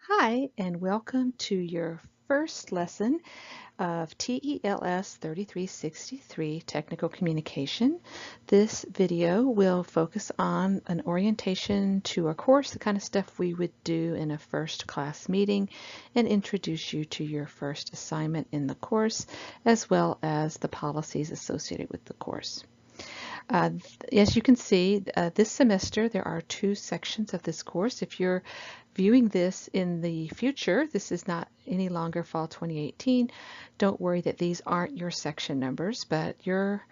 Hi, and welcome to your first lesson of TELS 3363 Technical Communication. This video will focus on an orientation to a course, the kind of stuff we would do in a first class meeting, and introduce you to your first assignment in the course, as well as the policies associated with the course. As you can see, this semester there are two sections of this course. If you're viewing this in the future, this is not any longer fall 2018. Don't worry that these aren't your section numbers, but your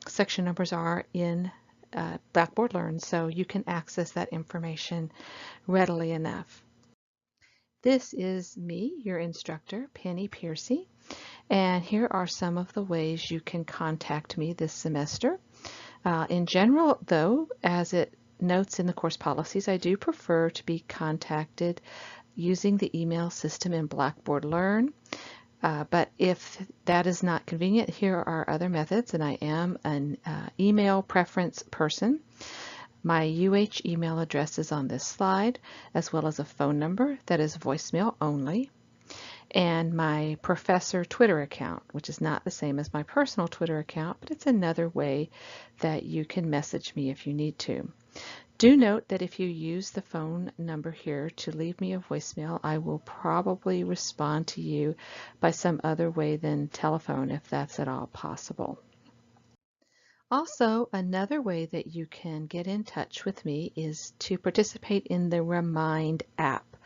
section numbers are in Blackboard Learn, so you can access that information readily enough. This is me, your instructor, Penny Piercy, and here are some of the ways you can contact me this semester. In general, though, as it notes in the course policies, I do prefer to be contacted using the email system in Blackboard Learn. But if that is not convenient, here are other methods, and I am an email preference person. My UH email address is on this slide, as well as a phone number that is voicemail only, and my professor Twitter account, which is not the same as my personal Twitter account, but it's another way that you can message me if you need to. Do note that if you use the phone number here to leave me a voicemail, I will probably respond to you by some other way than telephone if that's at all possible. Also, another way that you can get in touch with me is to participate in the Remind app.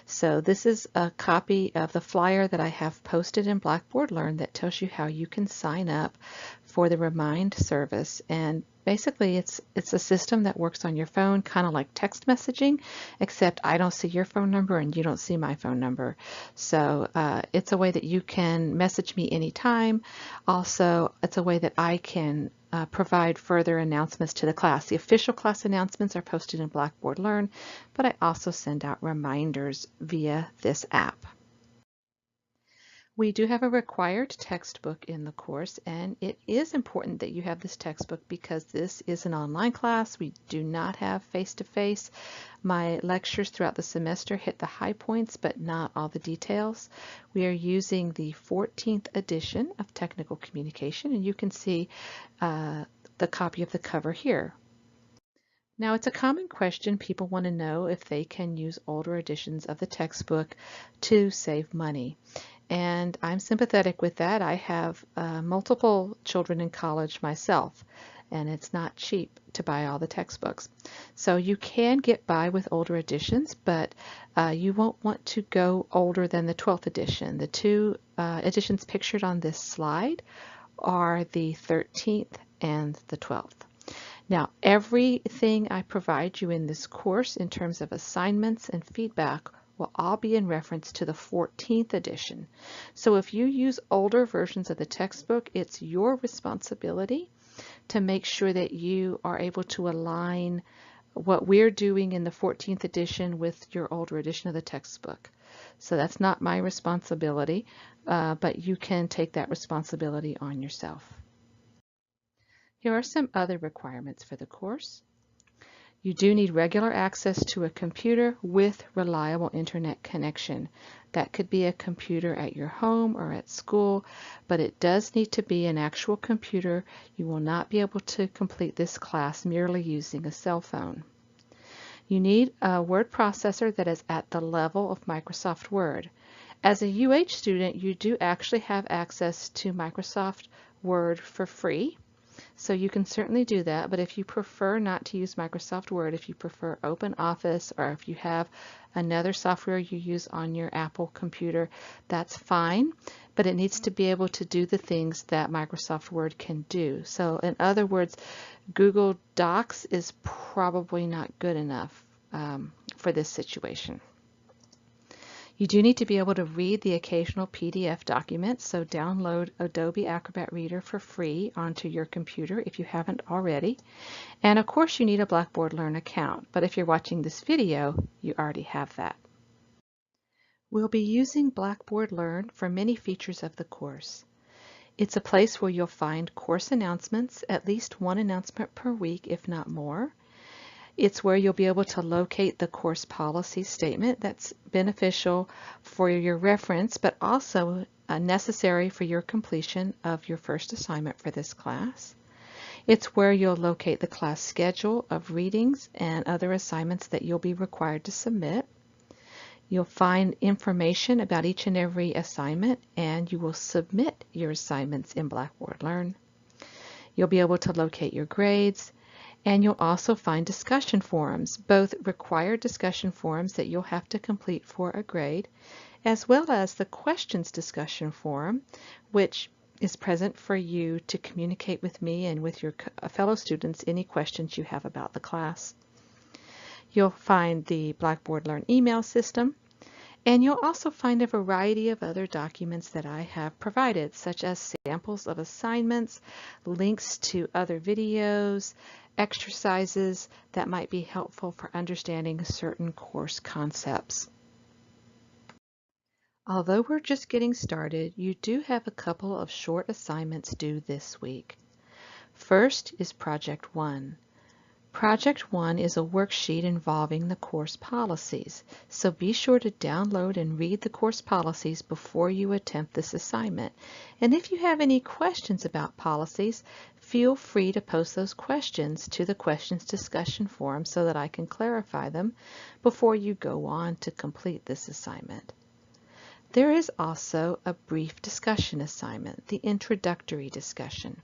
So this is a copy of the flyer that I have posted in Blackboard Learn that tells you how you can sign up for the Remind service. And basically it's a system that works on your phone, kind of like text messaging, except I don't see your phone number and you don't see my phone number. So it's a way that you can message me anytime. Also, it's a way that I can provide further announcements to the class. The official class announcements are posted in Blackboard Learn, but I also send out reminders via this app. We do have a required textbook in the course, and it is important that you have this textbook because this is an online class. We do not have face-to-face. My lectures throughout the semester hit the high points, but not all the details. We are using the 14th edition of Technical Communication, and you can see the copy of the cover here. Now, it's a common question. People want to know if they can use older editions of the textbook to save money. And I'm sympathetic with that. I have multiple children in college myself, and it's not cheap to buy all the textbooks. So you can get by with older editions, but you won't want to go older than the 12th edition. The two editions pictured on this slide are the 13th and the 12th. Now, everything I provide you in this course in terms of assignments and feedback will all be in reference to the 14th edition. So if you use older versions of the textbook, it's your responsibility to make sure that you are able to align what we're doing in the 14th edition with your older edition of the textbook. So that's not my responsibility, but you can take that responsibility on yourself. Here are some other requirements for the course. You do need regular access to a computer with reliable internet connection. That could be a computer at your home or at school, but it does need to be an actual computer. You will not be able to complete this class merely using a cell phone. You need a word processor that is at the level of Microsoft Word. As a UH student, you do actually have access to Microsoft Word for free. So you can certainly do that, but if you prefer not to use Microsoft Word, if you prefer OpenOffice, or if you have another software you use on your Apple computer, that's fine, but it needs to be able to do the things that Microsoft Word can do. So in other words, Google Docs is probably not good enough for this situation. You do need to be able to read the occasional PDF document, so download Adobe Acrobat Reader for free onto your computer if you haven't already. And of course you need a Blackboard Learn account, but if you're watching this video, you already have that. We'll be using Blackboard Learn for many features of the course. It's a place where you'll find course announcements, at least one announcement per week, if not more. It's where you'll be able to locate the course policy statement that's beneficial for your reference, but also necessary for your completion of your first assignment for this class. It's where you'll locate the class schedule of readings and other assignments that you'll be required to submit. You'll find information about each and every assignment, and you will submit your assignments in Blackboard Learn. You'll be able to locate your grades, and you'll also find discussion forums, both required discussion forums that you'll have to complete for a grade, as well as the questions discussion forum, which is present for you to communicate with me and with your fellow students any questions you have about the class. You'll find the Blackboard Learn email system, and you'll also find a variety of other documents that I have provided, such as samples of assignments, links to other videos, exercises that might be helpful for understanding certain course concepts. Although we're just getting started, you do have a couple of short assignments due this week. First is Project 1. Project 1 is a worksheet involving the course policies, so be sure to download and read the course policies before you attempt this assignment. And if you have any questions about policies, feel free to post those questions to the questions discussion forum so that I can clarify them before you go on to complete this assignment. There is also a brief discussion assignment, the introductory discussion.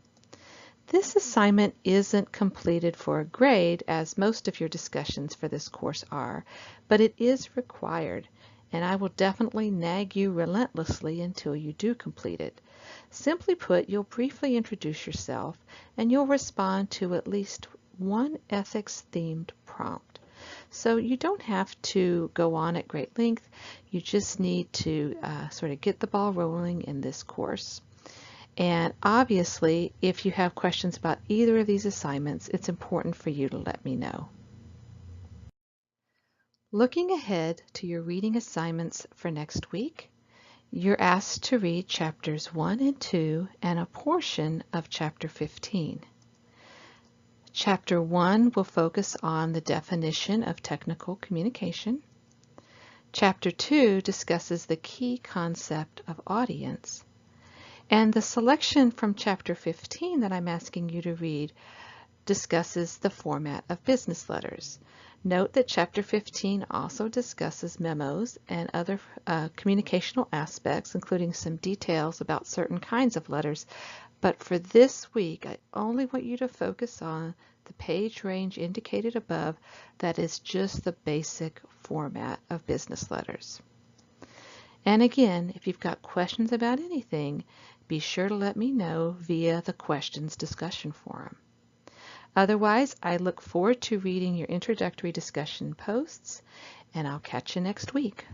This assignment isn't completed for a grade, as most of your discussions for this course are, but it is required, and I will definitely nag you relentlessly until you do complete it. Simply put, you'll briefly introduce yourself, and you'll respond to at least one ethics-themed prompt. So you don't have to go on at great length. You just need to sort of get the ball rolling in this course. And obviously, if you have questions about either of these assignments, it's important for you to let me know. Looking ahead to your reading assignments for next week, you're asked to read chapters 1 and 2 and a portion of chapter 15. Chapter 1 will focus on the definition of technical communication. Chapter 2 discusses the key concept of audience. And the selection from Chapter 15 that I'm asking you to read discusses the format of business letters. Note that Chapter 15 also discusses memos and other communicational aspects, including some details about certain kinds of letters. But for this week, I only want you to focus on the page range indicated above. That is just the basic format of business letters. And again, if you've got questions about anything, be sure to let me know via the questions discussion forum. Otherwise, I look forward to reading your introductory discussion posts, and I'll catch you next week.